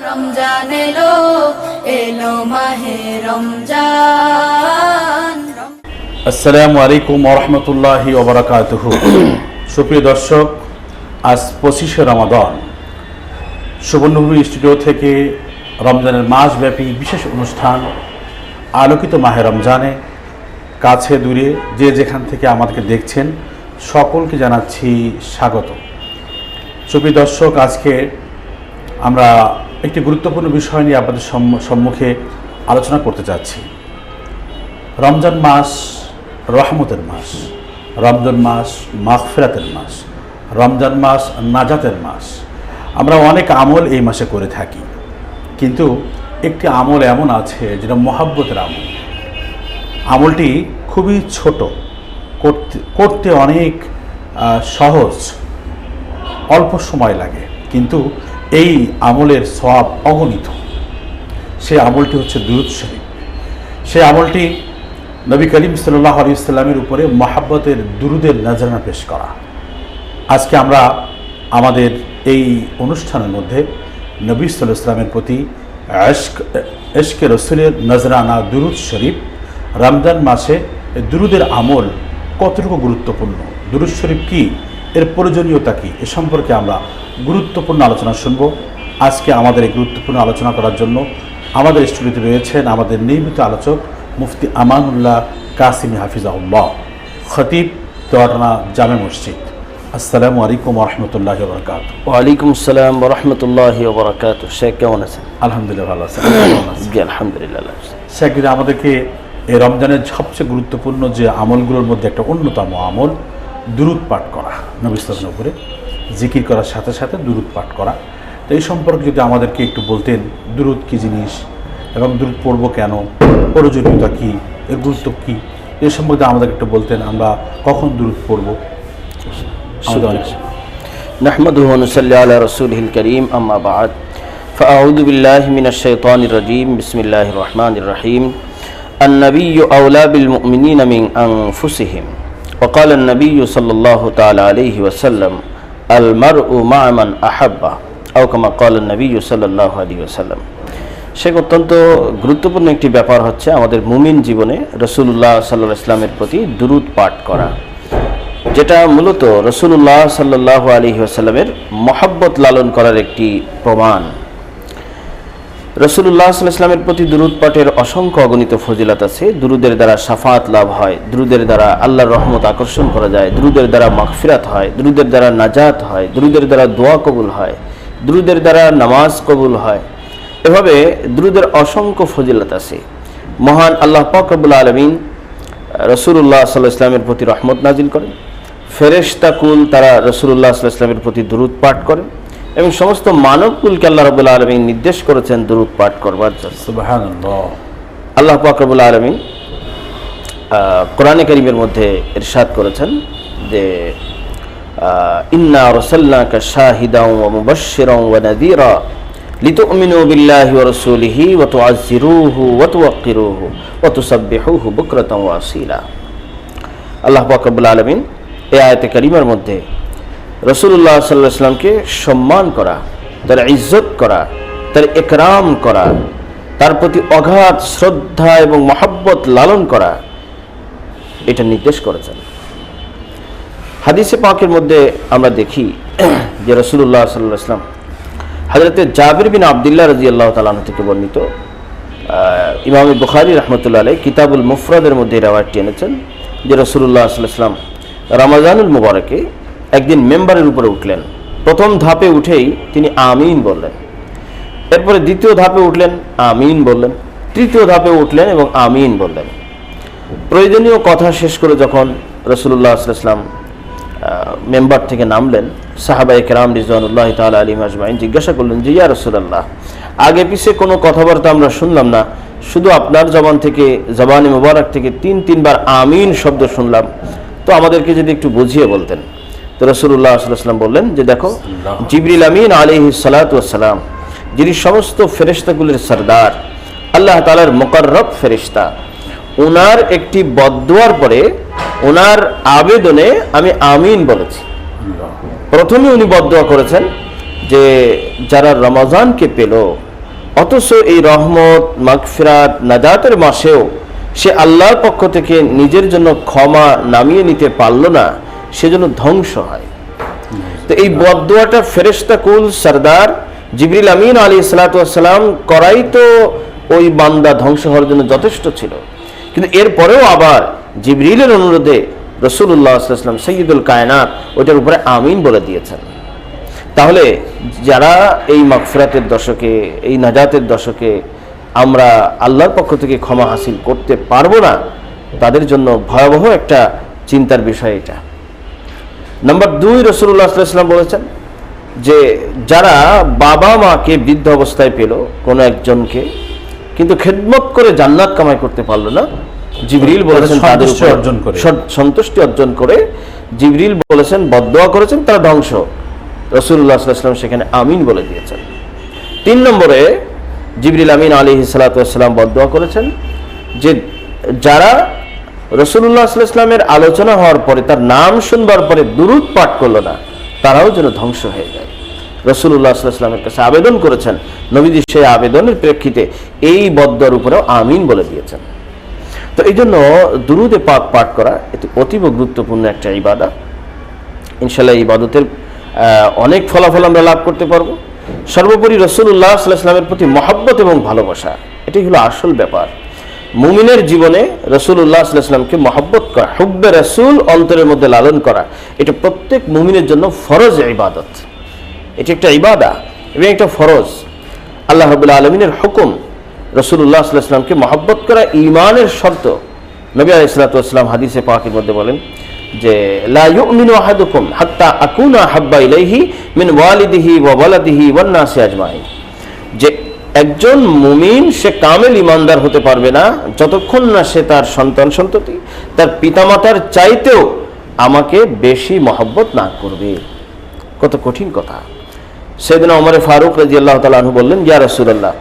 রমজান এলো এলো মাহে রমজান। আসসালামু আলাইকুম ওয়া রাহমাতুল্লাহি ওয়া বারাকাতুহু। সুপ্রিয় দর্শক, আজ 25শে রমাদান। সুবর্ণভূমি স্টুডিও থেকে রমজানের মাসব্যাপী বিশেষ অনুষ্ঠান আলোকিত মাহে রমজানে কাছে দূরে যে যেখান থেকে আমাদেরকে দেখছেন সকলকে জানাচ্ছি স্বাগত। সুপ্রিয় দর্শক, আজকে আমরা একটি গুরুত্বপূর্ণ বিষয় নিয়ে আপনাদের সম্মুখে আলোচনা করতে চাচ্ছি। রমজান মাস রহমতের মাস, রমজান মাস মাগফিরাতের মাস, রমজান মাস নাজাতের মাস। আমরা অনেক আমল এই মাসে করে থাকি, কিন্তু একটি আমল এমন আছে যেটা মহাব্বতের আমল। আমলটি খুবই ছোট, করতে অনেক সহজ, অল্প সময় লাগে, কিন্তু এই আমলের সওয়াব অগণিত। সেই আমলটি হচ্ছে দুরূদ শরীফ। সেই আমলটি নবী করিম সাল্লাল্লাহু আলাইহি ওয়াসাল্লামের উপরে মহাব্বতের দুরুদের নজরানা পেশ করা। আজকে আমরা আমাদের এই অনুষ্ঠানের মধ্যে নবী সাল্লাল্লাহু আলাইহি ওয়াসাল্লামের প্রতি ইশকে রাসূলের নজরানা দুরুদ শরীফ, রমজান মাসে দুরুদের আমল কতটুকু গুরুত্বপূর্ণ, দুরুদ শরীফ কি, এর প্রয়োজনীয়তা কি, এ সম্পর্কে আমরা গুরুত্বপূর্ণ আলোচনা শুনব। আজকে আমাদের এই গুরুত্বপূর্ণ আলোচনা করার জন্য আমাদের স্টুডিওতে রয়েছেন আমাদের নিয়মিত আলোচক মুফতি আমানুল্লাহ কাসিমি হাফিজাহুল্লাহ, খতিব তোয়াটানা জামে মসজিদ। আসসালামু আলাইকুম ওয়া রাহমাতুল্লাহি ওয়া বারাকাতুহু। ওয়ালাইকুম আসসালাম ওয়া রাহমাতুল্লাহি ওয়া বারাকাতুহু। শেখ কেমন আছেন? আলহামদুলিল্লাহ ভালো আছেন? জি আলহামদুলিল্লাহ। শেখ, আমাদেরকে এই রমজানের সবচেয়ে গুরুত্বপূর্ণ যে আমলগুলোর মধ্যে একটা অন্যতম আমল দুরূদ পাঠ করা, নবী সাল্লাল্লাহু আলাইহি ওয়াসাল্লামের উপরে জিকির করার সাথে সাথে দুরূদ পাঠ করা। তো এই সম্পর্কে যদি আমাদেরকে একটু বলতেন, দুরূদ কী জিনিস এবং দুরূদ পড়ব কেন, প্রয়োজনীয়তা কী, এর গুরুত্ব কী, এ সম্পর্কে আমাদেরকে একটু বলতেন, আমরা কখন দুরূদ পড়ব। নাহমাদুহু ওয়া নুসাল্লি আলা রাসূলিহিল কারীম, আম্মা বা'দ। ফাআউযু বিল্লাহি মিনাশ শাইতানির রাজীম। বিসমিল্লাহির রহমানির রহিম। আন-নাবিয়্যু আওলা বিল মুমিনিনা মিন আনফুসিহিম। ওয়া ক্বালা আন-নাবিয়্যু সাল্লাল্লাহু তাআলা আলাইহি ওয়াসাল্লাম আল মারউ মা'a মান আহাব্বা আও কামা ক্বালা আন-নাবিয়্যু সাল্লাল্লাহু আলাইহি ওয়াসাল্লাম। সে অত্যন্ত গুরুত্বপূর্ণ একটি ব্যাপার হচ্ছে আমাদের মুমিন জীবনে রাসূলুল্লাহ সাল্লাল্লাহু আলাইহি ওয়াসাল্লামের প্রতি দুরূদ পাঠ করা, যেটা মূলত রাসূলুল্লাহ সাল্লাল্লাহু আলাইহি ওয়াসাল্লামের মহব্বত লালন করার একটি প্রমাণ। রাসূলুল্লাহ সাল্লাল্লাহু আলাইহি ওয়াসাল্লামের প্রতি দুরূদ পাঠের অসংখ্য অগণিত ফজিলত আছে। দুরূদের দ্বারা শাফাআত লাভ হয়, দুরূদের দ্বারা আল্লাহর রহমত আকর্ষণ করা যায়, দুরূদের দ্বারা মাগফিরাত হয়, দুরূদের দ্বারা নাজাত হয়, দুরূদের দ্বারা দোয়া কবুল হয়, দুরূদের দ্বারা নামাজ কবুল হয়। এভাবে দুরূদের অসংখ্য ফজিলত আছে। মহান আল্লাহ পাক রব্বুল আলামিন রাসূলুল্লাহ সাল্লাল্লাহু আলাইহি ওয়াসাল্লামের প্রতি রহমত নাজিল করেন। ফেরেশতাকুল তারা রাসূলুল্লাহ সাল্লাল্লাহু আলাইহি ওয়াসাল্লামের প্রতি দুরূদ পাঠ করেন এবং সমস্ত মানবকুলকে আল্লাহ রাব্বুল আলামিন নির্দেশ করেছেন দুরূদ পাঠ করবার জন্য। সুবহানাল্লাহ। আল্লাহ পাক রব্বুল আলামিন কোরআনে কারীমের মধ্যে ইরশাদ করেছেন যে ইন্না আরসালনাকা শাহিদান ওয়া মুবাশশিরান ওয়া নাযীরা লিতু'মিনু বিল্লাহি ওয়া রাসূলিহি ওয়া তু'আজ্জিরুহু ওয়া তুওয়াক্কিরুহু ওয়া তুসাব্বিহুহু বুকরাতান ওয়া আসীলা। আল্লাহ পাক রব্বুল আলামিন এই আয়াতে কারিমার মধ্যে রাসূলুল্লাহ সাল্লাল্লাহু আলাইহি ওয়াসাল্লামকে সম্মান করা, তার ইজ্জত করা, তার ইকরাম করা, তার প্রতি অগাধ শ্রদ্ধা এবং মহব্বত লালন করা, এটা নির্দেশ করেছেন। হাদিসে পাকের মধ্যে আমরা দেখি যে রাসূলুল্লাহ সাল্লাল্লাহু আলাইহি ওয়াসাল্লাম হযরতে জাবির বিন আব্দুল্লাহ রাদিয়াল্লাহু তাআলা আনহু থেকে বর্ণিত, ইমাম বুখারী রাহমাতুল্লাহ আলাইহি কিতাবুল মুফরাদের মধ্যে রাওয়ায়াতটি এনেছেন যে রাসূলুল্লাহ সাল্লাল্লাহু আলাইহি ওয়াসাল্লাম রমজানুল মুবারকে একদিন মেম্বারের উপরে উঠলেন। প্রথম ধাপে উঠেই তিনি আমিন বললেন, এরপরে দ্বিতীয় ধাপে উঠলেন, আমিন বললেন, তৃতীয় ধাপে উঠলেন এবং আমিন বললেন। প্রয়োজনীয় কথা শেষ করে যখন রাসূলুল্লাহ সাল্লাল্লাহু আলাইহি ওয়াসাল্লাম মেম্বার থেকে নামলেন, সাহাবায়ে কেরাম রিজওয়ানুল্লাহি তাআলা আলাইহিম আজমাইন জিজ্ঞাসা করলেন যে ইয়া রাসূলুল্লাহ, আগে পিছে কোনো কথাবার্তা আমরা শুনলাম না, শুধু আপনার জবান থেকে, জবানে মুবারক থেকে তিনবার আমিন শব্দ শুনলাম, তো আমাদেরকে যদি একটু বুঝিয়ে বলতেন। তো রাসূলুল্লাহ সাল্লাল্লাহু আলাইহি ওয়াসাল্লাম বললেন যে দেখো, জিবরিল আমিন আলাইহিস সালাতু ওয়াস সালাম, যিনি সমস্ত ফেরেশতাগুলোর সরদার, আল্লাহ তাআলার মুকাররব ফেরেশতা, ওনার একটি বদদুয়ার পরে ওনার আবেদনে আমি আমিন বলেছি। প্রথমে উনি বদদুয়া করেছেন যে যারা রমজানকে পেল অথচ এই রহমত, মাগফিরাত, নাজাতের মাসেও সে আল্লাহর পক্ষ থেকে নিজের জন্য ক্ষমা নামিয়ে নিতে পারল না, সেজন্য ধ্বংস হয়। তো এই বদদুয়াটা ফেরেশতা কুল সরদার জিবরিল আমিন আলাইহিস সালাতু ওয়াস সালাম করাই তো ওই বান্দা ধ্বংস হওয়ার জন্য যথেষ্ট ছিল, কিন্তু এরপরেও আবার জিবরিলের অনুরোধে রাসূলুল্লাহ সাল্লাল্লাহু আলাইহি ওয়াসাল্লাম সাইয়্যিদুল কায়নাত ওইটার উপরে আমিন বলে দিয়েছেন। তাহলে যারা এই মাগফিরাতের দশকে, এই নাজাতের দশকে আমরা আল্লাহর পক্ষ থেকে ক্ষমা হাসিল করতে পারবো না, তাদের জন্য ভয়াবহ একটা চিন্তার বিষয় এটা। নাম্বার 2, রাসূলুল্লাহ সাল্লাল্লাহু আলাইহি ওয়াসাল্লাম বলেছেন যে যারা বাবা মাকে বৃদ্ধ অবস্থায় পেল কোনো একজনকে, কিন্তু খেদমত করে জান্নাত কামাই করতে পারলো না, জিবরিল বলেছেন তাদের উপর সন্তুষ্টি অর্জন করে জিবরিল বলেছেন, বদদুয়া করেছেন, তারা ধ্বংস। রাসূলুল্লাহ সাল্লাল্লাহু আলাইহি ওয়াসাল্লাম সেখানে আমিন বলে দিয়েছেন। 3 নম্বরে জিবরিল আমিন আলাইহিস সালাতু ওয়াস সালাম বদদুয়া করেছেন যে যারা রাসূলুল্লাহ সাল্লাল্লাহু আলাইহি ওয়াসাল্লামের আলোচনা হওয়ার পরে, তার নাম শুনবার পরে দুরূদ পাঠ করলো না, তারাও যেন ধ্বংস হয়ে যায়। রাসূলুল্লাহ সাল্লাল্লাহু আলাইহি ওয়াসাল্লামের কাছে আবেদন করেছেন, নবীজি সেই আবেদনের প্রেক্ষিতে এই বদদুয়ার উপরেও আমিন বলে দিয়েছেন। তো এই জন্য দুরূদে পাক পাঠ করা এটি অতীব গুরুত্বপূর্ণ একটা ইবাদত। ইনশাআল্লাহ ইবাদতের অনেক ফলাফল আমরা লাভ করতে পারবো। সর্বোপরি রাসূলুল্লাহ সাল্লাল্লাহু আলাইহি ওয়াসাল্লামের প্রতি মহব্বত এবং ভালোবাসা, এটাই হলো আসল ব্যাপার। মুমিনের জীবনে রাসূলুল্লাহ সাল্লাল্লাহু আলাইহি ওয়াসাল্লামকে মহব্বত করা, হুব্বে রাসূল অন্তরের মধ্যে লালন করা, এটা প্রত্যেক মুমিনের জন্য ফরজ ইবাদত। এটি একটা ইবাদত এবং একটা ফরজ। আল্লাহ রাব্বুল আলামিনের হুকুম রাসূলুল্লাহ সাল্লাল্লাহু আলাইহি ওয়াসাল্লামকে মহব্বত করা ঈমানের শর্ত। নবী আলাইহিস সালাতু ওয়াস সালাম হাদিসে পাকের মধ্যে বলেন যে লা ইউমিনু আহাদুকুম হাত্তা আকুনা হাব্বা ইলাইহি মিন ওয়ালিদিহি ওয়া ওয়ালাদিহি ওয়ান নাসি আজমাইন, যে একজন মুমিন সে কামেল ইমানদার হতে পারবে না যতক্ষণ না সে তার সন্তান সন্ততি, তার পিতামাতার চাইতেও আমাকে বেশি মহব্বত না করবে। কত কঠিন কথা। সাইয়েদনা ওমর ফারুক রাদিয়াল্লাহু তাআলা আনহু বললেন, ইয়া রাসূলুল্লাহ,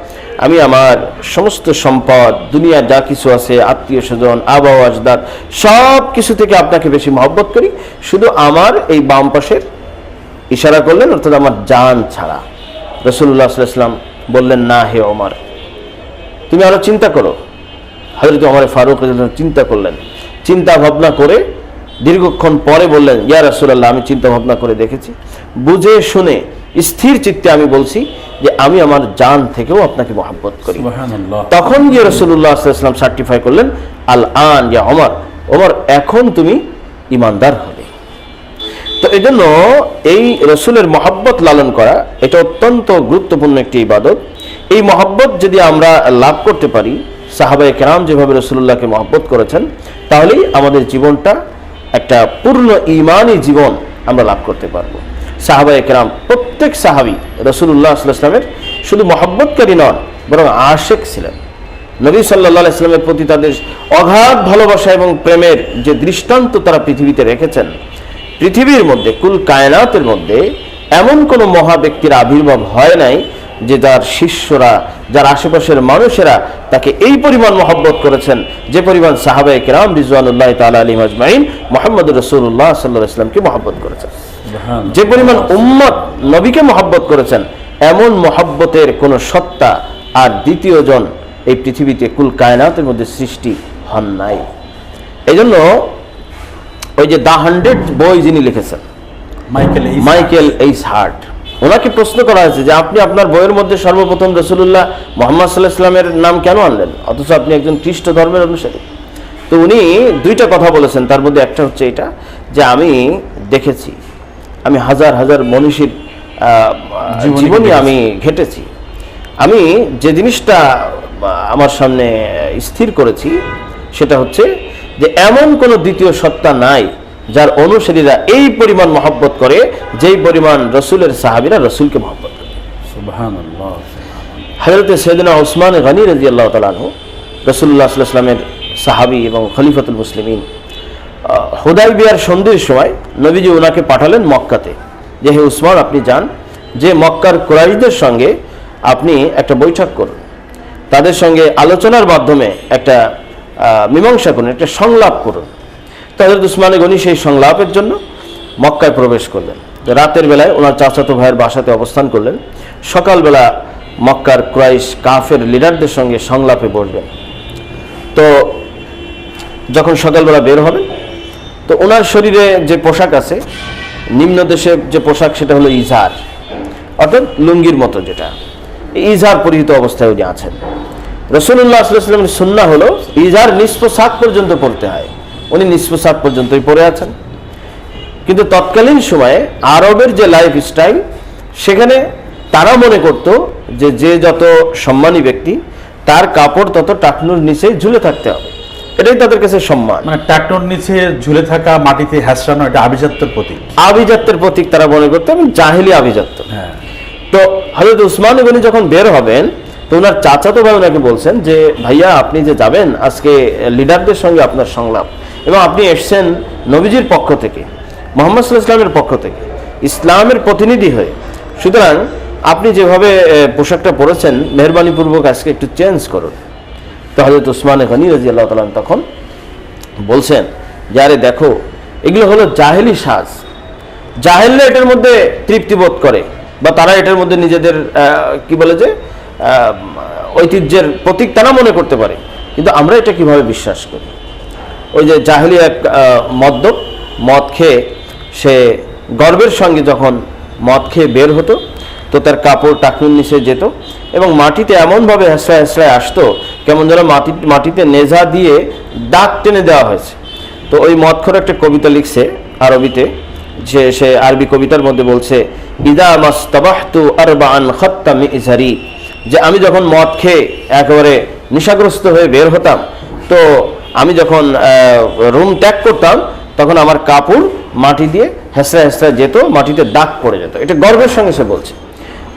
আমি আমার সমস্ত সম্পদ, দুনিয়া যা কিছু আছে, আত্মীয় স্বজন, আবা ও আজদাদ, সব কিছু থেকে আপনাকে বেশি মহব্বত করি, শুধু আমার এই বাম পাশের, ইশারা করলেন অর্থাৎ আমার জান ছাড়া। রাসূলুল্লাহ সাল্লাল্লাহু আলাইহি ওয়াসাল্লাম বললেন, না হে ওমর, তুমি আরো চিন্তা করো। হযরত ওমর ফারুক রাদিয়াল্লাহু আনহু চিন্তা করলেন, চিন্তা ভাবনা করে দীর্ঘক্ষণ পরে বললেন, ইয়া রাসূলুল্লাহ, আমি চিন্তা ভাবনা করে দেখেছি, বুঝে শুনে স্থির চিত্তে আমি বলছি যে আমি আমার জান থেকেও আপনাকে মহব্বত করি। তখন গিয়ে রাসূলুল্লাহ সাল্লাল্লাহু আলাইহি ওয়াসাল্লাম সার্টিফাই করলেন, আল আন ইয়া ওমর, ওমর এখন তুমি ঈমানদার হবে। তো এই জন্য এই রাসূলের মহব্বত লালন করা এটা অত্যন্ত গুরুত্বপূর্ণ একটি ইবাদত। এই মহব্বত যদি আমরা লাভ করতে পারি, সাহাবায়ে কেরাম যেভাবে রাসূলুল্লাহকে মহব্বত করেছেন, তাহলেই আমাদের জীবনটা একটা পূর্ণ ঈমানী জীবন আমরা লাভ করতে পারবো। সাহাবায়ে কেরাম প্রত্যেক সাহাবী রাসূলুল্লাহ সাল্লাল্লাহু আলাইহি ওয়াসাল্লামের শুধু মহব্বতকারী নন, বরং আশিক ছিলেন। নবী সাল্লাল্লাহু আলাইহি ওয়াসাল্লামের প্রতি তাদের অগাধ ভালোবাসা এবং প্রেমের যে দৃষ্টান্ত তারা পৃথিবীতে রেখেছেন, পৃথিবীর মধ্যে, কুল কায়নাতের মধ্যে এমন কোনো মহা ব্যক্তির আবির্ভাব হয় নাই যে যার শিষ্যরা, যার আশেপাশের মানুষেরা তাকে এই পরিমাণ মহব্বত করেছেন যে পরিমাণ সাহাবায়ে কেরাম রিজওয়ানুল্লাহি তাআলা আলাইহিম আজমাইন মুহাম্মদুর রাসূলুল্লাহ সাল্লাল্লাহু আলাইহি ওয়াসাল্লামকে মহব্বত করেছেন। যে পরিমাণ উম্মত নবীকে মহব্বত করেছেন, এমন মহব্বতের কোন সত্তা আর দ্বিতীয় জন এই পৃথিবীতে কুল কায়নাতের মধ্যে সৃষ্টি হন নাই। এই জন্য ওই যে দ্য 100 বই যিনি লিখেছেন, মাইকেল এইচ হার্ট, ওনাকে প্রশ্ন করা হয়েছে যে আপনি আপনার বইয়ের মধ্যে সর্বপ্রথম রাসূলুল্লাহ মুহাম্মদ সাল্লাল্লাহু আলাইহি ওয়াসাল্লামের নাম কেন আনলেন, অথচ আপনি একজন খ্রিস্ট ধর্মের অনুসারী? তো উনি দুইটা কথা বলেছেন, তার মধ্যে একটা হচ্ছে এটা যে আমি দেখেছি, আমি হাজার হাজার মনীষীর জীবনী আমি ঘেটেছি, আমি যে জিনিসটা আমার সামনে স্থির করেছি সেটা হচ্ছে যে এমন কোনো দ্বিতীয় সত্তা নাই যার অনুসারীরা এই পরিমাণ মহব্বত করে যেই পরিমাণ রাসূলের সাহাবীরা রাসূলকে মহব্বত করে। সুবহানাল্লাহ। হযরত সাইয়েদনা উসমান গনি রাদিয়াল্লাহু তাআলা আনহু, রাসূলুল্লাহ সাল্লাল্লাহু আলাইহি ওয়াসাল্লামের সাহাবী এবং খলিফাতুল মুসলিমিন, হুদায়বিয়ার সন্ধির সময় নবীজি ওনাকে পাঠালেন মক্কাতে, যে হে উসমান, আপনি যান, যে মক্কার কুরাইশদের সঙ্গে আপনি একটা বৈঠক করুন, তাদের সঙ্গে আলোচনার মাধ্যমে একটা মীমাংসা করুন, একটা সংলাপ করুন। তো হযরত উসমান গনি সেই সংলাপের জন্য মক্কায় প্রবেশ করলেন। রাতের বেলায় ওনার চাচাতো ভাইয়ের বাসাতে অবস্থান করলেন। সকালবেলা মক্কার কুরাইশ কাফের লিডারদের সঙ্গে সংলাপে বসবেন। তো যখন সকালবেলা বের হবেন, তো ওনার শরীরে যে পোশাক আছে, নিম্ন দেশের যে পোশাক, সেটা হলো ইজার, অর্থাৎ লুঙ্গির মতো যেটা, ইজার পরিহিত অবস্থায় উনি আছেন। রাসূলুল্লাহ সাল্লাল্লাহু আলাইহি ওয়াসাল্লামের সুন্নাহ হলো ইজার নিসফ সাক পর্যন্ত পড়তে হয়, উনি নিসফ সাক পর্যন্তই পরে আছেন। কিন্তু তৎকালীন সময়ে আরবের যে লাইফ স্টাইল, সেখানে তারা মনে করত যে যে যত সম্মানী ব্যক্তি, তার কাপড় তত টাকনুর নিচে ঝুলে থাকতে হবে, এটাই তাদের কাছে সম্মান। মানে টাকনোর নিচে ঝুলে থাকা, মাটিতে হ্যাঁচড়ানো, এটা আভিজাত্যের প্রতীক, আভিজাত্যের প্রতীক তারা মনে করতো, এবং জাহেলি আভিজাত্য। হ্যাঁ। তো হযরত উসমান গনি যখন বের হবেন, তো ওনার চাচাতো ভাই ওনাকে বলছেন যে ভাইয়া, আপনি যে যাবেন আজকে লিডারদের সঙ্গে আপনার সংলাপ, এবং আপনি এসছেন নবীজির পক্ষ থেকে, মুহাম্মদ সাল্লাল্লাহু আলাইহি ওয়াসাল্লামের পক্ষ থেকে, ইসলামের প্রতিনিধি হয়ে, সুতরাং আপনি যেভাবে পোশাকটা পরেছেন, মেহরবানিপূর্বক আজকে একটু চেঞ্জ করুন। তো হযরত উসমান গনি রাদিয়াল্লাহু তাআলা তখন বলছেন যে আরে দেখো, এগুলো হলো জাহেলি সাজ, জাহেলরা এটার মধ্যে তৃপ্তি বোধ করে, বা তারা এটার মধ্যে নিজেদের কি বলে যে ঐতিহ্যের প্রতীক তারা মনে করতে পারে, কিন্তু আমরা এটা কিভাবে বিশ্বাস করি। ওই যে জাহেলি এক মদ্যপ, মদ খেয়ে সে গর্বের সঙ্গে যখন মদ খেয়ে বের হতো, তো তার কাপড় টাকনুর নিচে যেত, এবং মাটিতে এমনভাবে হেঁচড়ায় হেঁচড়ায় আসতো, কেমন যেন মাটিতে নেজা দিয়ে দাগ টেনে দেওয়া হয়েছে। তো ওই মদখোর একটা কবিতা লিখছে আরবিতে, যে সে আরবি কবিতার মধ্যে বলছে, ইদা মাস্তাবাহতু আরবাআন খাত্তা মিজারি, যে আমি যখন মদ খেয়ে একেবারে নেশাগ্রস্ত হয়ে বের হতাম, তো আমি যখন রুম ত্যাগ করতাম, তখন আমার কাপড় মাটি দিয়ে হেঁচড়ায় হেঁচড়ায় যেত, মাটিতে দাগ পড়ে যেত। এটা গর্বের সঙ্গে সে বলছে,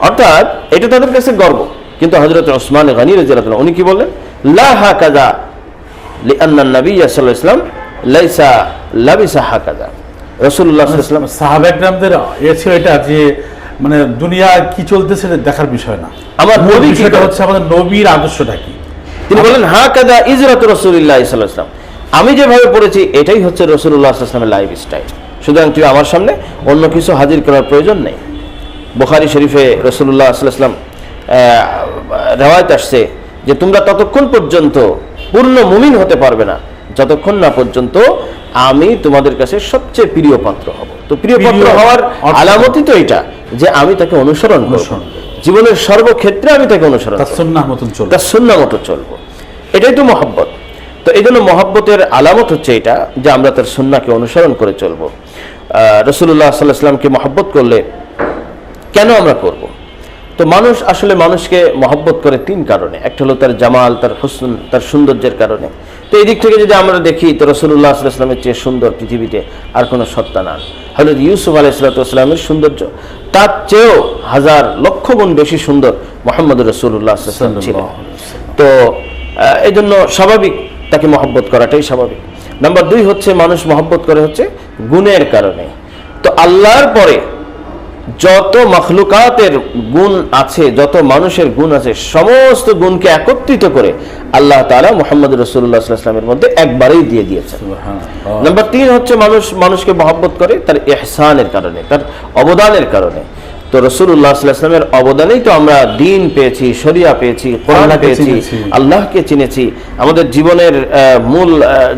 অর্থাৎ এটা তাদের কাছে গর্ব। কিন্তু হযরত উসমান গনি রাদিয়াল্লাহু তাআলা উনি কি বললেন, লা হাকাযা লিআন্না নবী সাল্লাল্লাহু আলাইহি ওয়াসাল্লাম লাইসা লাবিসা হাকাযা। রাসূলুল্লাহ সাল্লাল্লাহু আলাইহি ওয়াসাল্লাম, সাহাবা একরামদের ছিল এটা যে মানে দুনিয়া কি চলতেছে এটা দেখার বিষয় না, আমার মূল নবী কি বিষয়টা করে? হচ্ছে আমাদের নবীর আদর্শটা কি। তিনি বলেন হাকাযা ইজরাতু রাসূলিল্লাহ সাল্লাল্লাহু আলাইহি ওয়াসাল্লাম, আমি যেভাবে পড়েছি এটাই হচ্ছে রাসূলুল্লাহ সাল্লাল্লাহু আলাইহি ওয়াসাল্লামের লাইফ স্টাইল, সুতরাং তুই আমার সামনে অন্য কিছু হাজির করার প্রয়োজন নেই। বুখারী শরীফে রাসূলুল্লাহ সাল্লাল্লাহু আলাইহি ওয়াসাল্লাম রিওয়ায়াত আসছে যে তোমরা ততক্ষণ পর্যন্ত পূর্ণ মুমিন হতে পারবে না যতক্ষণ না পর্যন্ত আমি তোমাদের কাছে সবচেয়ে প্রিয় পাত্র হব। তো প্রিয় পাত্র হওয়ার আলামতই তো এটা, যে আমি তাকে অনুসরণ করব, জীবনের সর্বক্ষেত্রে আমি তাকে অনুসরণ করব, তার সুন্নাহ মতন চলব, তার সুন্নাহ মতো চলবো, এটাই তো মহব্বত। তো এই জন্য মহব্বতের আলামত হচ্ছে এটা, যে আমরা তার সুন্নাহকে অনুসরণ করে চলবো। রাসূলুল্লাহ সাল্লাল্লাহু আলাইহি ওয়াসাল্লামকে মহব্বত করলে কেন আমরা করব? তো মানুষ আসলে মানুষকে মহব্বত করে তিন কারণে। একটা হলো তার জামাল, তার হুসন, তার সৌন্দর্যের কারণে। তো এই দিক থেকে যদি আমরা দেখি, তো রাসূলুল্লাহ সাল্লাল্লাহু আলাইহি ওয়াসাল্লামের চেয়ে সুন্দর পৃথিবীতে আর কোনো সত্তা না। হযরত ইউসুফ আলাইহিস সালামের সৌন্দর্য তার চেয়েও হাজার লক্ষ গুণ বেশি সুন্দর মুহাম্মদ রাসূলুল্লাহ সাল্লাল্লাহু আলাইহি ওয়াসাল্লাম ছিলেন। তো এই জন্য স্বাভাবিক তাকে মহব্বত করাটাই স্বাভাবিক। নাম্বার 2 হচ্ছে মানুষ মহব্বত করে হচ্ছে গুণের কারণে। তো আল্লাহর পরে যত মখলুকাতের গুণ আছে, যত মানুষের গুণ আছে, সমস্ত গুণকে একত্রিত করে আল্লাহ তাআলা মুহাম্মদ রাসূলুল্লাহ সাল্লাল্লাহু আলাইহি ওয়াসাল্লামের মধ্যে একবারেই দিয়ে দিয়েছেন। নাম্বার 3 হচ্ছে মানুষকে মহব্বত করে তার ইহসানের কারণে, তার অবদানের কারণে। তো রাসূলুল্লাহ সাল্লাল্লাহু আলাইহি ওয়াসাল্লামের অবদানেই তো আমরা দ্বীন পেয়েছি, শরিয়া পেয়েছি, কোরআন পেয়েছি, আল্লাহকে চিনেছি। আমাদের জীবনের মূল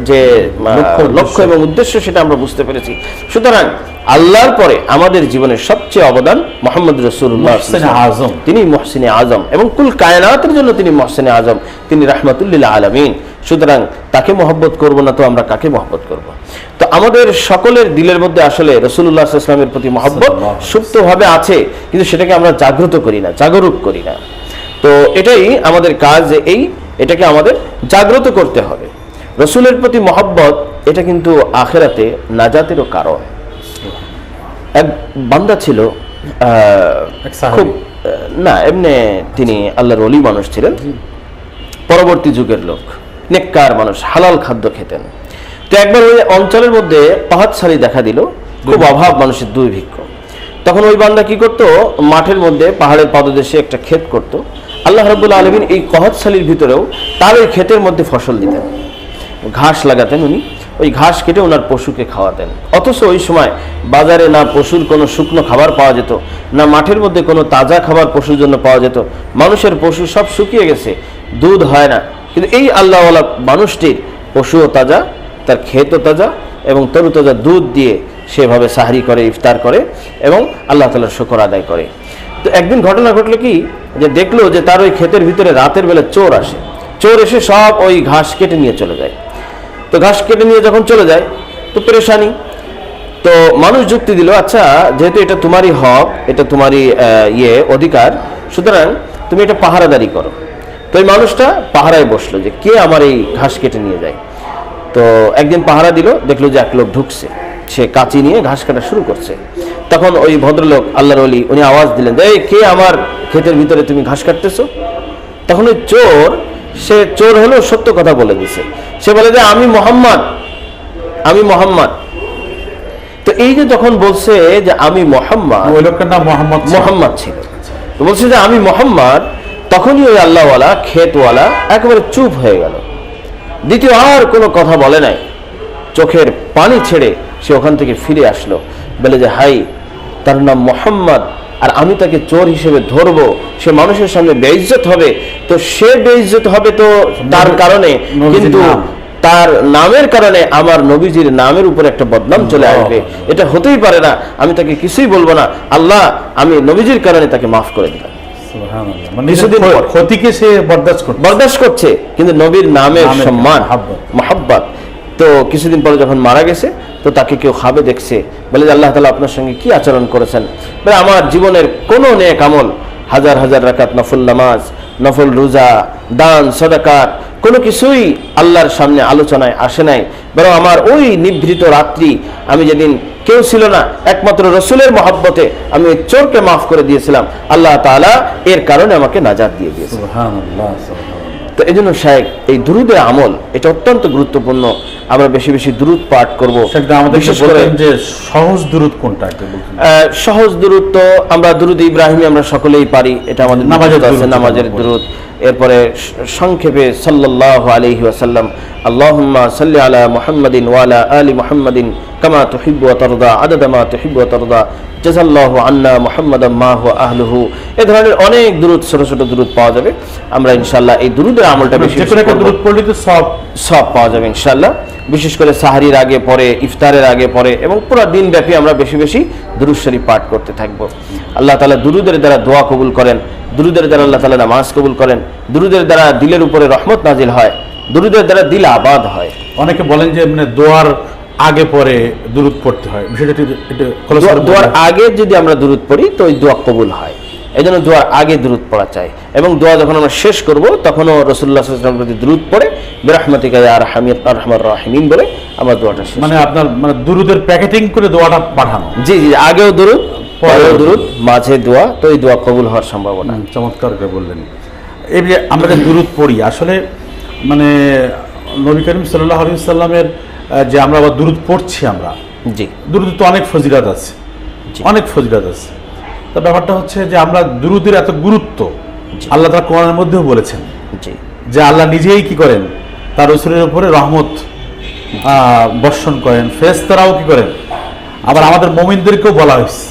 যে লক্ষ্য এবং উদ্দেশ্য সেটা আমরা বুঝতে পেরেছি। সুতরাং আল্লাহর পরে আমাদের জীবনের সবচেয়ে অবদান মুহাম্মদ রাসূলুল্লাহ সাল্লাল্লাহু আলাইহি ওয়াসাল্লাম। তিনি মুহসিনে আজম, এবং কুল কায়নাতের জন্য তিনি মুহসিনে আজম, তিনি রাহমাতুল লিল আলামিন। সুতরাং তাকে মহব্বত করব না তো আমরা কাকে মহব্বত করব? তো আমাদের সকলের দিলের মধ্যে আসলে রাসূলুল্লাহ সাল্লাল্লাহু আলাইহি ওয়াসাল্লামের প্রতি মহব্বত সুপ্তভাবে আছে, কিন্তু সেটাকে আমরা জাগ্রত করি না, জাগরুক করি না। তো এটাই আমাদের কাজ, যে এটাকে আমাদের জাগ্রত করতে হবে। রাসূলের প্রতি মহব্বত এটা কিন্তু আখিরাতে নাজাতেরও কারণ। এক বান্দা ছিল, খুব না এমনি তিনি আল্লাহর ওলি মানুষ ছিলেন, পরবর্তী যুগের লোক, নেককার মানুষ, হালাল খাদ্য খেতেন। তো একবার ওই অঞ্চলের মধ্যে পাহাড়ছালি দেখা দিল, খুব অভাব, মানুষের দুর্ভিক্ষ। তখন ওই বান্দা কি করতো, মাঠের মধ্যে পাহাড়ের পাদদেশে একটা ক্ষেত করত। আল্লাহ রাব্বুল আলামিন এই পাহাড়ছালির ভিতরেও তার ওই ক্ষেতের মধ্যে ফসল দিতেন, ঘাস লাগাতেন উনি, ওই ঘাস কেটে ওনার পশুকে খাওয়াতেন। অথচ ওই সময় বাজারে না পশুর কোনো শুকনো খাবার পাওয়া যেত, না মাঠের মধ্যে কোনো তাজা খাবার পশুর জন্য পাওয়া যেত। মানুষের পশু সব শুকিয়ে গেছে, দুধ হয় না, কিন্তু এই আল্লাহওয়ালা মানুষটির পশুও তাজা, তার ক্ষেতও তাজা, এবং তরুতাজা দুধ দিয়ে সেভাবে সাহরি করে, ইফতার করে এবং আল্লাহ তাআলার শুকর আদায় করে। তো একদিন ঘটনা ঘটলো কি, যে দেখলো যে তার ওই ক্ষেতের ভিতরে রাতের বেলা চোর আসে, চোর এসে সব ওই ঘাস কেটে নিয়ে চলে যায়। তো ঘাস কেটে নিয়ে যখন চলে যায় তো পেরেশানি, তো মানুষ যুক্তি দিল, আচ্ছা যেহেতু এটা তোমারই হক, এটা তোমারই অধিকার, সুতরাং তুমি এটা পাহারাদারি করো। তো এই মানুষটা পাহারায় বসলো যে কে আমার এই ঘাস কেটে নিয়ে যায়। তো একদিন পাহারা দিল, দেখলো যে এক লোক ঢুকছে, সে কাঁচি নিয়ে ঘাস কাটা শুরু করছে। তখন ওই ভদ্রলোক আল্লাহর ওলি উনি আওয়াজ দিলেন, এই কে আমার ক্ষেতের ভিতরে তুমি ঘাস কাটতেছো? তখন ওই চোর, সে চোর হলেও সত্য কথা বলে দিছে, সে বলে যে আমি মোহাম্মদ, আমি মোহাম্মদ। তো এই যে যখন বলছে যে আমি মোহাম্মদ, ওই লোকের নাম মোহাম্মদ ছিল, তো বলছে যে আমি মোহাম্মদ, তখনই ওই আল্লাহওয়ালা ক্ষেতওয়ালা একেবারে চুপ হয়ে গেল, দ্বিতীয় আর কোনো কথা বলে নাই, চোখের পানি ছেড়ে সে ওখান থেকে ফিরে আসলো, বলে যে হাই, তার নাম মোহাম্মদ, আর আমি তাকে চোর হিসেবে ধরবো, সে মানুষের সামনে বেইজ্জত হবে। তো সে বেইজ্জত হবে তো তার কারণে, কিন্তু তার নামের কারণে আমার নবীজির নামের উপর একটা বদনাম চলে আসবে, এটা হতেই পারে না, আমি তাকে কিছুই বলবো না, আল্লাহ আমি নবীজির কারণে তাকে মাফ করে দিলাম। কিছুদিন ক্ষতিকে সে বরদাস্ত করছে, কিন্তু নবীর নামের সম্মান, মহাব্বত। তো কিছুদিন পরে যখন মারা গেছে, তো তাকে কেউ খাবে দেখছে, বলে যে আল্লাহ তাআলা আপনার সঙ্গে কি আচরণ করেছেন? বলে আমার জীবনের কোনো নেক আমল, হাজার হাজার রাকাত নফল নামাজ, নফল রোজা, দান সদাকাত, কোনো কিছুই আল্লাহর সামনে আলোচনায় আসে নাই, বরং আমার ওই নিভৃত রাত্রি, আমি যেদিন কেউ ছিল না, একমাত্র রসুলের মহব্বতে আমি চোরকে মাফ করে দিয়েছিলাম, আল্লাহ তাআলা এর কারণে আমাকে নাজাত দিয়ে দিয়েছে। তো এই জন্য শায়েখ, এই দুরুদের আমল এটা অত্যন্ত গুরুত্বপূর্ণ। আমরা বেশি বেশি দুরুদ পাঠ করবো। সহজ দুরুদ কোনটা? সহজ দুরুদ তো আমরা দুরুদ ইব্রাহিমী আমরা সকলেই পারি, এটা আমাদের নামাজের দুরুদ। এরপরে সংক্ষেপে সাল্লাল্লাহু আলাইহি ওয়াসাল্লাম, আল্লাহুম্মা সাল্লি আলা মুহাম্মাদিন ওয়া আলা আলি মুহাম্মাদিন কামা তুহিব্বু ওয়া তারদা আদাদা মা তুহিব্বু ওয়া তারদা জাযাল্লাহু আন্না মুহাম্মাদাম মা হুয়া আহলুহু। এই ধরনের অনেক দুরুদ, ছোট ছোট দুরুদ পাওয়া যাবে। আমরা ইনশাআল্লাহ এই দুরুদের আমলটা বেশি দুরুদ পড়লে তো সব পাওয়া যাবে ইনশাআল্লাহ। বিশেষ করে সাহরির আগে পরে, ইফতারের আগে পরে, এবং পুরো দিন ব্যাপী আমরা বেশি বেশি দুরুদ শরীফ পাঠ করতে থাকবো। আল্লাহ তাআলা দুরুদের দ্বারা দোয়া কবুল করেন, দুরুদের দ্বারা আল্লাহ তাআলা নামাজ কবুল করেন, দুরুদের দ্বারা দিলের উপরে রহমত নাজিল হয়, দুরুদের দ্বারা দিল আবাদ হয়। অনেকে বলেন যে মানে দোয়ার আগে পরে দুরুদ পড়তে হয়, বিষয়টা দোয়ার আগে যদি আমরা দুরুদ পড়ি তো ওই দোয়া কবুল হয়, এই জন্য দোয়ার আগে দুরুদ পড়া চাই। এবং দোয়া যখন আমরা শেষ করব তখনও রাসূলুল্লাহ সাল্লাল্লাহু আলাইহি ওয়াসাল্লামের প্রতি দুরুদ পড়ে বিরহমাতিকা ইয়া আরহামার রাহিমিন বলে আমরা দোয়াটা শেষ। মানে আপনার মানে দুরুদের প্যাকেটিং করে দোয়াটা পাঠানো। জি জি, আগেও দুরুদ, পরেও দুরুদ, মাঝে দোয়া, তো এই দোয়া কবুল হওয়ার সম্ভাবনা। চমৎকার করে বললেন। এই যে আমরা যে দুরুদ পড়ি, আসলে মানে নবী করিম সাল্লাল্লাহু আলাইহি ওয়াসাল্লামের যে আমরা আবার দুরুদ পড়ছি, আমরা জি দুরুদ তো অনেক ফজিলত আছে, অনেক ফজিলত আছে। তো ব্যাপারটা হচ্ছে যে আমরা দুরুদের এত গুরুত্ব আল্লাহ তাআলা কোরআনের মধ্যেও বলেছেন যে আল্লাহ নিজেই কি করেন, তার রাসূলের উপরে রহমত বর্ষণ করেন, ফেরেশতারাও কি করেন, আবার আমাদের মুমিনদেরকেও বলা হয়েছে।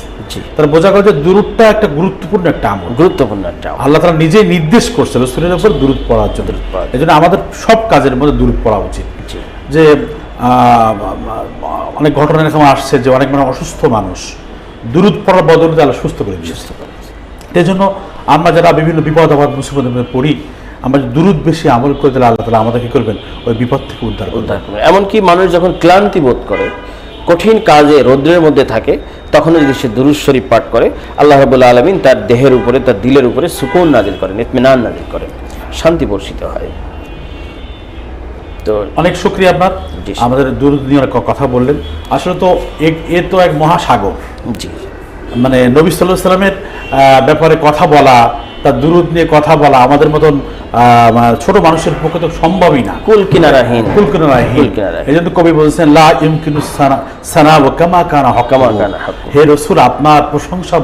তার বোঝা গেল যে দুরুদটা একটা গুরুত্বপূর্ণ একটা আমল, গুরুত্বপূর্ণ একটা আমল। আল্লাহ তাআলা নিজেই নির্দেশ করছে রাসূলের উপর দুরুদ পড়ার জন্য। এজন্য আমাদের সব কাজের মধ্যে দুরুদ পড়া উচিত। যে অনেক ঘটনা এরকম আসছে যে অনেক মানে অসুস্থ মানুষ দুরুদ পড়ার বদলে আল্লাহ সুস্থ করে দিয়েছে। এই জন্য আমরা যারা বিভিন্ন বিপদ আপদ মুসিবতের মধ্যে পড়ি, আমরা দুরুদ বেশি আমল করে দিলে আল্লাহ তাআলা আমাদের কি করবেন, ওই বিপদ থেকে উদ্ধার করবেন। এমনকি মানুষ যখন ক্লান্তি বোধ করে, কঠিন কাজে রৌদ্রের মধ্যে থাকে, তখন যদি সে দুরুদ শরীফ পাঠ করে, আল্লাহ রাব্বুল আলামিন তার দেহের উপরে, তার দিলের উপরে সুকুন নাজিল করেন, ইতমিনান নাজিল করেন, শান্তি বর্ষিত হয়। তো অনেক শুকরিয়া আপনার, আমাদের দুরুদ নিয়ে কথা বললেন। আসলে তো এ তো এক মহাসাগর। জি, মানে নবী সাল্লাল্লাহু আলাইহি ওয়াসাল্লামের ব্যাপারে কথা বলা, তার দুরুদ নিয়ে কথা বলা আমাদের মতন ছোট মানুষের পক্ষে তো সম্ভবই না। কুল কিনারাহীন। এই জন্য কবি বলছেন লা ইমকিনু সানাউ কামা কানা হকামা। হে রাসূল, আপনার প্রশংসা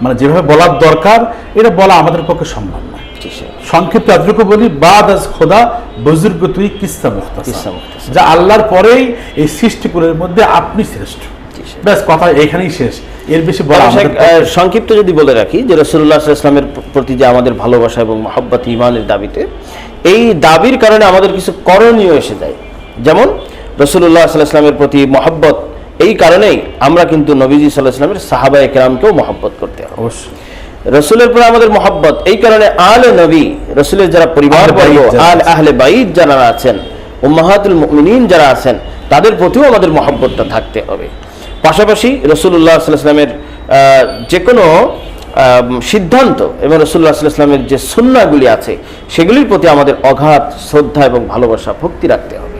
মানে যেভাবে বলার দরকার এটা বলা আমাদের পক্ষে সম্ভব না। সংক্ষিপ্ত এতটুকু বলি, বাদ আজ খোদা বুজুর্গ তুই কিস্সা মুখতাসার, কিস্সা মুখতাসার। যা আল্লাহর পরেই এই সৃষ্টিকুলের মধ্যে আপনি শ্রেষ্ঠ। ব্যাস, কথা এখানেই শেষ, এর বেশি বলা আমাদের পক্ষে। সংক্ষিপ্ত যদি বলে রাখি যে রাসূলুল্লাহ সাল্লাল্লাহু আলাইহি ওয়াসাল্লামের প্রতি যে আমাদের ভালোবাসা এবং মহব্বত ইমানের দাবিতে, এই দাবির কারণে আমাদের কিছু করণীয় এসে যায়। যেমন রাসূলুল্লাহ সাল্লাল্লাহু আলাইহি ওয়াসাল্লামের প্রতি মহব্বত, এই কারণেই আমরা কিন্তু নবীজি সাল্লাল্লাহু আলাইহি ওয়াসাল্লামের সাহাবায়ে কেরামকেও মহব্বত করতে হবে। অবশ্যই রসুলের পরে আমাদের মহব্বত, এই কারণে আলে নবী, রসুলের যারা পরিবার বর্গ, আহলে বাইত যারা আছেন, উম্মাহাতুল মুমিনিন যারা আছেন, তাদের প্রতিও আমাদের মহব্বতটা থাকতে হবে। পাশাপাশি রাসূলুল্লাহ সাল্লাল্লাহু আলাইহি ওয়াসাল্লামের যে কোনো সিদ্ধান্ত এবং রাসূলুল্লাহ সাল্লাল্লাহু আলাইহি ওয়াসাল্লামের যে সুন্নাহগুলি আছে, সেগুলির প্রতি আমাদের অগাধ শ্রদ্ধা এবং ভালোবাসা, ভক্তি রাখতে হবে।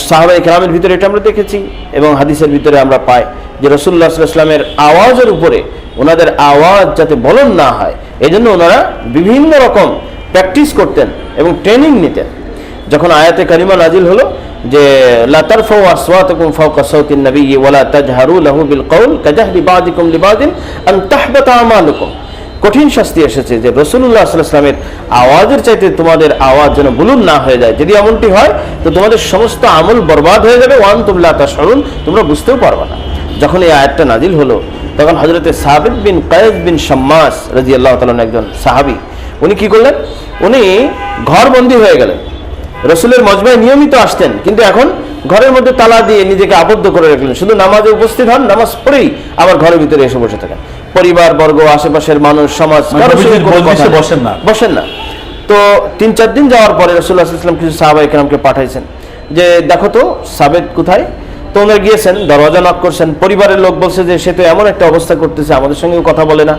সাহাবায়ে কেরামের ভিতরে এটা আমরা দেখেছি এবং হাদিসের ভিতরে আমরা পাই যে রাসূলুল্লাহ সাল্লাল্লাহু আলাইহি ওয়াসাল্লামের আওয়াজের উপরে ওনাদের আওয়াজ যাতে বলন না হয়, এই জন্য ওনারা বিভিন্ন রকম প্র্যাকটিস করতেন এবং ট্রেনিং নিতেন। যখন আয়াতে কারিমা নাজিল হলো যে লা তারফাউ আসওয়াতাকুম ফাওকা সাওতিন নবী ওয়ালা তাজহারু লাহু বিল কওল কাজাহরি বাযিকুম লিবাযিন আন তাহবাতা আমালুকুম, কঠিন শাস্তি এসেছে যে রাসূলুল্লাহ সাল্লাল্লাহু আলাইহি ওয়াসাল্লামের আওয়াজের চাইতে তোমাদের আওয়াজ যেন বুলন্দ না হয়ে যায়। যদি এমনটি হয় তো তোমাদের সমস্ত আমল বরবাদ হয়ে যাবে, ওয়ান তুম লা তাশউরুন, তোমরা বুঝতেও পারবে না। যখন এই আয়াতটা নাজিল হলো তখন হযরতে সাবিত বিন কায়েস বিন শাম্মাস রাদিয়াল্লাহু তাআলা একজন সাহাবী, উনি কি করলেন, উনি ঘরবন্দি হয়ে গেলেন। রাসূলের মজমায় নিয়মিত আসতেন, কিন্তু এখন ঘরের মধ্যে তালা দিয়ে নিজেকে আবদ্ধ করে রাখলেন। শুধু নামাজে উপস্থিত হন, নামাজ পড়েই আবার ঘরের ভিতরে এসে বসে থাকেন। পরিবার বর্গ, আশেপাশের মানুষ, সমাজ বসেন না। তো 3-4 দিন যাওয়ার পরে রাসূলুল্লাহ সাল্লাল্লাহু আলাইহি ওয়াসাল্লাম কিছু সাহাবায়ে কেরামকে পাঠাইছেন যে দেখো তো সাবেত কোথায়। তো ওনারা গিয়েছেন, দরজা নক করছেন। পরিবারের লোক বলছে যে সে তো এমন একটা অবস্থা করতেছে, আমাদের সঙ্গেও কথা বলে না।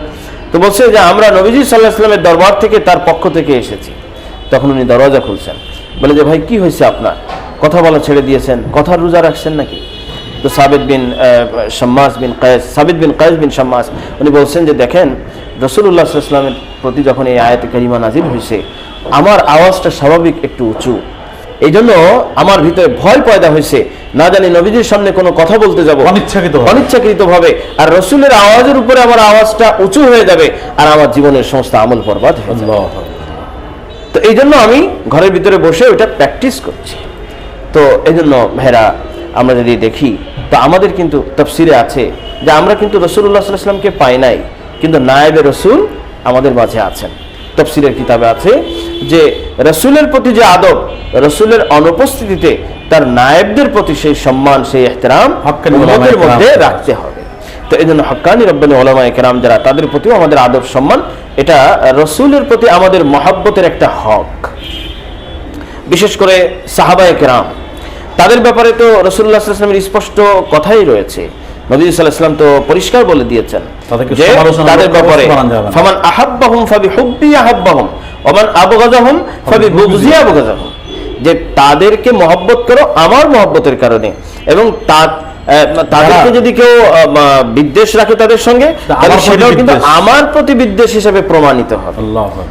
তো বলছে যে আমরা নবীজি সাল্লাল্লাহু আলাইহি ওয়াসাল্লামের দরবার থেকে, তার পক্ষ থেকে এসেছি। তখন উনি দরজা খুলছেন, বলে যে ভাই কি হয়েছে আপনার, কথা বলা ছেড়ে দিয়েছেন, কথার রোজা রাখছেন নাকি? তো সাবিত বিন কায়েস বিন শাম্মাস উনি বলছেন যে দেখেন, রাসূলুল্লাহ সাল্লাল্লাহু আলাইহি ওয়াসাল্লামের প্রতি যখন এই আয়াতে কারিমা নাজিল হয়েছে, আমার আওয়াজটা স্বাভাবিক একটু উঁচু, এই জন্য আমার ভিতরে ভয় পয়দা হয়েছে, না জানি নবীজির সামনে কোনো কথা বলতে যাব অনিচ্ছাকৃতভাবে, আর রাসূলের আওয়াজের উপরে আমার আওয়াজটা উঁচু হয়ে যাবে আর আমার জীবনের সমস্ত আমল বরবাদ হয়ে যাবে। তো এই জন্য আমি ঘরের ভিতরে বসে ওইটা প্র্যাকটিস করছি। তো এই জন্য ভাইরা, আমরা যদি দেখি তো আমাদের কিন্তু তাফসিরে আছে যে আমরা কিন্তু রাসূলুল্লাহ সাল্লাল্লাহু আলাইহি ওয়াসাল্লামকে পাই নাই, কিন্তু নায়েবে রাসূল আমাদের মাঝে আছেন। তাফসিরের কিতাবে আছে যে রাসূলের প্রতি যে আদব, রাসূলের অনুপস্থিতিতে তার নায়েবদের প্রতি সেই সম্মান, সেই ইহতিরাম উম্মতের মধ্যে রাখতে হবে। তো এই জন্য হক্কানি রব্বানি উলামায়ে কেরাম যারা, তাদের প্রতিও আমাদের আদব সম্মান, এটা রাসূলের প্রতি আমাদের মহব্বতের একটা হক। বিশেষ করে সাহাবায়ে কেরাম, তাদের ব্যাপারে তো রাসূলুল্লাহ সাল্লাল্লাহু আলাইহি ওয়াসাল্লামের স্পষ্ট কথাই রয়েছে। নবী সাল্লাল্লাহু আলাইহি ওয়াসাল্লাম তো পরিষ্কার বলে দিয়েছেন যে তাদের ব্যাপারে ফামান আহাব্বাহুম ফাবিহুব্বি আহাব্বাহুম ওয়া মান আবগাযাহুম ফাবিবুগযি আবগাযাহুম, যে তাদেরকে মহব্বত করো আমার মহব্বতের কারণে, এবং তাদেরকে যদি কেউ বিদ্বেষ রাখে তাদের সঙ্গে, তাহলে সেটাও কিন্তু আমার প্রতি বিদ্বেষ হিসেবে প্রমাণিত হবে।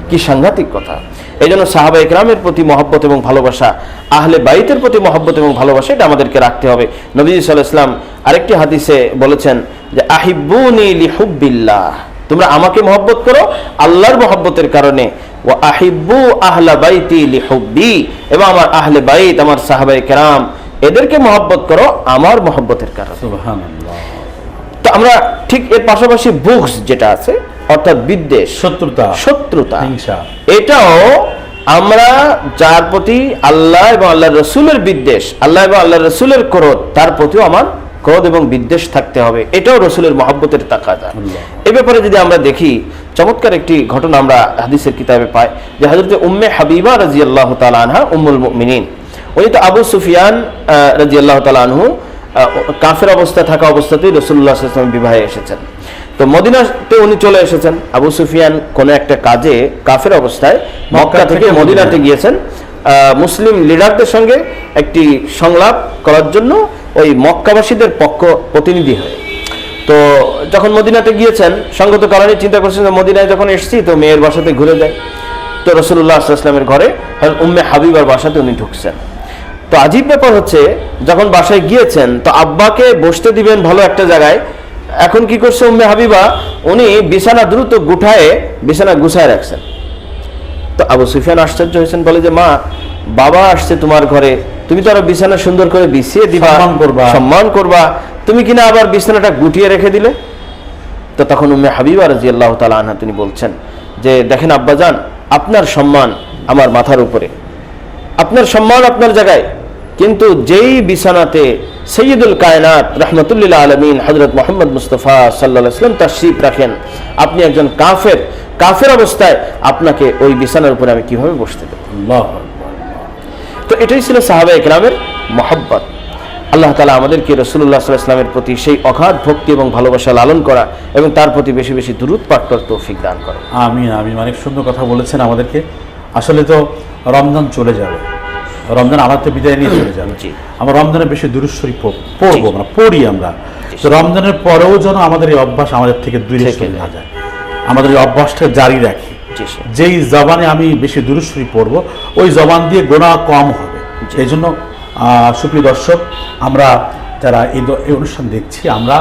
কি সাংঘাতিক কথা! এই জন্য সাহাবায়ে কেরামের প্রতি মহব্বত এবং ভালোবাসা, আহলে বাইতের প্রতি মহব্বত এবং ভালোবাসা, এটা আমাদেরকে রাখতে হবে। নবী সাল্লাল্লাহু আলাইহি ওয়াসাল্লাম আরেকটি হাদিসে বলেছেন যে আহিব্বুনি লিহুব্বিল্লাহ, তোমরা আমাকে মহব্বত করো আল্লাহর মহব্বতের কারণে, ওয়া আহিব্বু আহলা বাইতি লিহুব্বি, এবং আমার আহলে বাইত, আমার সাহাবায়ে কেরাম, এদেরকে মহব্বত করো আমার মহব্বতের কারণে। সুবহানাল্লাহ। তো আমরা ঠিক এর পাশাপাশি বুগস যেটা আছে, অর্থাৎ বিদ্বেষ, শত্রুতা, হিংসা, এটাও আমরা যার প্রতি আল্লাহ এবং আল্লাহর রাসূলের বিদ্বেষ, আল্লাহ এবং আল্লাহর রাসূলের ক্রোধ, তার প্রতিও আমার ক্রোধ এবং বিদ্বেষ থাকতে হবে। এটাও রাসূলের মহব্বতের তাকাদা। এই ব্যাপারে যদি আমরা দেখি, চমৎকার একটি ঘটনা আমরা হাদিসের কিতাবে পাই যে হযরত উম্মে হাবিবা রাদিয়াল্লাহু তাআলা আনহা, উম্মুল মুমিনিন, উনি তো আবু সুফিয়ান রাদিয়াল্লাহু তাআলা আনহু কাফের অবস্থায় থাকা অবস্থাতেই রাসূলুল্লাহ সাল্লাল্লাহু আলাইহি ওয়াসাল্লাম বিবাহে এসেছেন। তো মদিনাতে উনি চলে এসেছেন। আবু সুফিয়ান কোন একটা কাজে কাফের অবস্থায় মক্কা থেকে মদিনাতে গিয়েছেন মুসলিম লিডারদের সঙ্গে একটি সংলাপ করার জন্য, ওই মক্কাবাসীদের পক্ষ প্রতিনিধি হয়ে। তো যখন মদিনাতে গিয়েছেন, সঙ্গত কারণে চিন্তা করছেন যে মদিনায় যখন এসেছি তো মেয়ের বাসাতে ঘুরে যায়। তো রাসূলুল্লাহ সাল্লাল্লাহু আলাইহি ওয়াসাল্লামের ঘরে উম্মে হাবিবার বাসাতে উনি ঢুকছেন। তো আজীব ব্যাপার হচ্ছে, যখন বাসায় গিয়েছেন তো আব্বাকে বসতে দিবেন ভালো একটা জায়গায়, এখন কি করছে উম্মে হাবিবা, উনি বিছানা দ্রুত বিছানা গুছায় রাখছেন। তো তো আবু সুফিয়ান আশ্চর্য হয়েছেন, বলে যে মা, বাবা আসছে তোমার ঘরে, তুমি তো আরো বিছানা সুন্দর করে বিছিয়ে দিবা, সম্মান করবা, তুমি কিনা আবার বিছানাটা গুটিয়ে রেখে দিলে। তো তখন উম্মে হাবিবা রাদিয়াল্লাহু তাআলা আনহা তিনি বলছেন যে দেখেন আব্বাজান, আপনার সম্মান আমার মাথার উপরে, আপনার সম্মান আপনার জায়গায়, কিন্তু যেই বিছানাতে সৈয়দুল কায়নাত রাহমাতুল্লিল আলামিন হযরত মুহাম্মদ মুস্তাফা সাল্লাল্লাহু আলাইহি ওয়াসাল্লাম তাশরীফ রাখেন, আপনি একজন কাফের অবস্থায় আপনাকে ওই বিছানার উপরে আমি কিভাবে বসতে দেব? আল্লাহু আকবার। তো এটাই ছিল সাহাবায়ে কেরামের মহব্বত। আল্লাহ তাআলা আমাদেরকে রাসূলুল্লাহ সাল্লাল্লাহু আলাইহি ওয়াসাল্লামের প্রতি সেই অগাধ ভক্তি এবং ভালোবাসা লালন করা এবং তার প্রতি বেশি বেশি দুরূদ পাঠ করার তৌফিক দান করে। আমিন আমিন। অনেক সুন্দর কথা বলেছেন আমাদেরকে। আসলে তো রমজান চলে যাবে, রমজান আমাদের বিদায় নিয়ে চলে যাবে। আমরা রমজানে বেশি দুরূদ শরীফ পড়বো, আমরা পড়ি আমরা। তো রমজানের পরেও যেন আমাদের এই অভ্যাস আমাদের থেকে দূরে সরে না যায়, আমাদের এই অভ্যাসটা জারি রাখি। যেই জবানে আমি বেশি দুরূদ শরীফ পড়বো, ওই জবান দিয়ে গুনাহ কম হবে। এই জন্য সুপ্রিয় দর্শক, আমরা যারা এই অনুষ্ঠান দেখছি, আমরা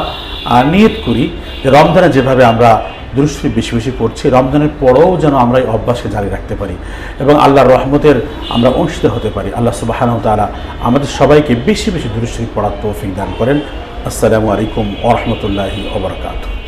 নিয়ত করি যে রমজানে যেভাবে আমরা দুরূদ শরীফ বেশি বেশি পড়ছি, রমজানের পরেও যেন আমরা এই অভ্যাসকে জারি রাখতে পারি এবং আল্লাহর রহমতের আমরা অংশীদার হতে পারি। আল্লাহ সুবহানাহু ওয়া তাআলা আমাদের সবাইকে বেশি বেশি দুরূদ শরীফ পড়ার তৌফিক দান করেন। আসসালামু আলাইকুম ওয়া রাহমাতুল্লাহি ওয়া বারাকাতুহু।